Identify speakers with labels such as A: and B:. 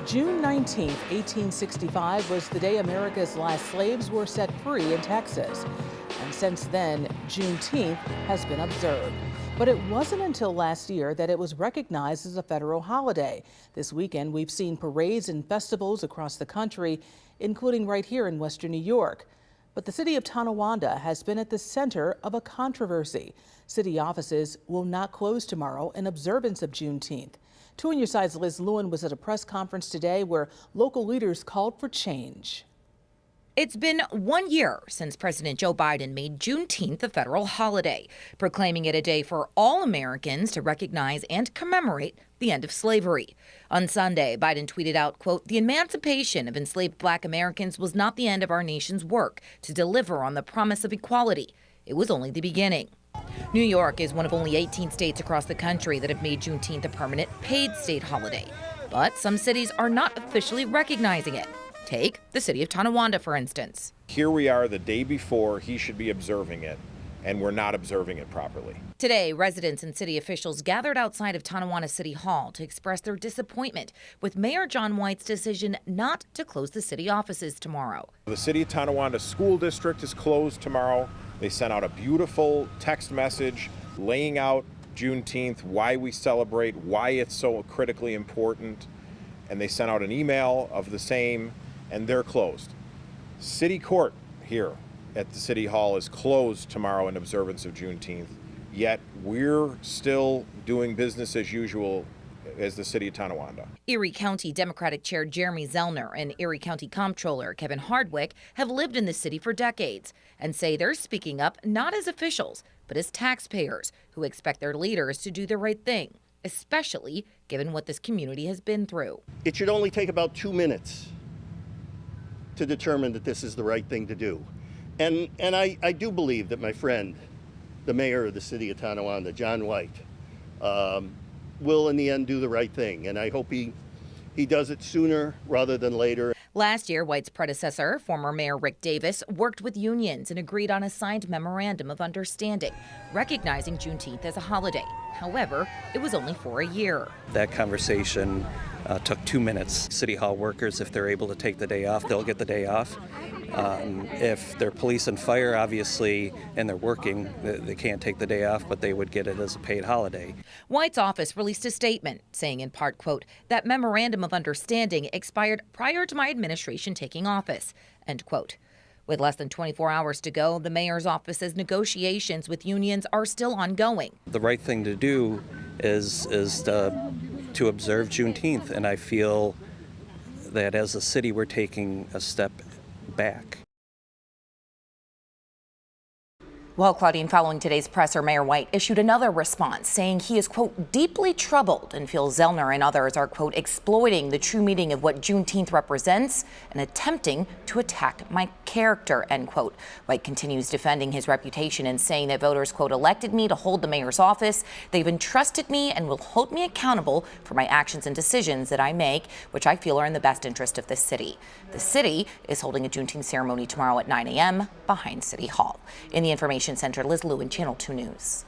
A: June 19, 1865 was the day America's last slaves were set free in Texas. And since then, Juneteenth has been observed. But it wasn't until last year that it was recognized as a federal holiday. This weekend, we've seen parades and festivals across the country, including right here in Western New York. But the city of Tonawanda has been at the center of a controversy. City offices will not close tomorrow in observance of Juneteenth. 2 on your side's Liz Lewin was at a press conference today where local leaders called for change.
B: It's been 1 year since President Joe Biden made Juneteenth a federal holiday, proclaiming it a day for all Americans to recognize and commemorate the end of slavery. On Sunday, Biden tweeted out, quote, "The emancipation of enslaved Black Americans was not the end of our nation's work to deliver on the promise of equality. It was only the beginning." New York is one of only 18 states across the country that have made Juneteenth a permanent paid state holiday. But some cities are not officially recognizing it. Take the city of Tonawanda, for instance.
C: Here we are the day before he should be observing it, and we're not observing it properly.
B: Today, residents and city officials gathered outside of Tonawanda City Hall to express their disappointment with Mayor John White's decision not to close the city offices tomorrow.
C: The city of Tonawanda School District is closed tomorrow. They sent out a beautiful text message laying out Juneteenth, why we celebrate, why it's so critically important, and they sent out an email of the same, and they're closed. City Court here at the City Hall is closed tomorrow in observance of Juneteenth, yet we're still doing business as usual as the city of Tonawanda.
B: Erie County Democratic Chair Jeremy Zellner and Erie County Comptroller Kevin Hardwick have lived in the city for decades and say they're speaking up not as officials, but as taxpayers who expect their leaders to do the right thing, especially given what this community has been through.
D: It should only take about 2 minutes to determine that this is the right thing to do. And I do believe that my friend, the mayor of the city of Tonawanda, John White, will in the end do the right thing. And I hope he does it sooner rather than later.
B: Last year, White's predecessor, former Mayor Rick Davis, worked with unions and agreed on a signed memorandum of understanding, recognizing Juneteenth as a holiday. However, it was only for a year.
E: That conversation took 2 minutes. City Hall workers, if they're able to take the day off, they'll get the day off. If they're police and fire, obviously, and they're working, they can't take the day off, but they would get it as a paid holiday.
B: White's office released a statement saying in part, quote, "That memorandum of understanding expired prior to my administration taking office," end quote. With less than 24 hours to go, the mayor's office says negotiations with unions are still ongoing.
E: The right thing to do is to observe Juneteenth, and I feel that as a city we're taking a step back.
B: Well, Claudine, following today's presser, Mayor White issued another response saying he is, quote, "deeply troubled" and feels Zellner and others are, quote, "exploiting the true meaning of what Juneteenth represents and attempting to attack my character," end quote. White continues defending his reputation and saying that voters, quote, "elected me to hold the mayor's office. They've entrusted me and will hold me accountable for my actions and decisions that I make, which I feel are in the best interest of the city." The city is holding a Juneteenth ceremony tomorrow at 9 a.m. behind City Hall. In the Information Center, Liz Lewin, Channel 2 News.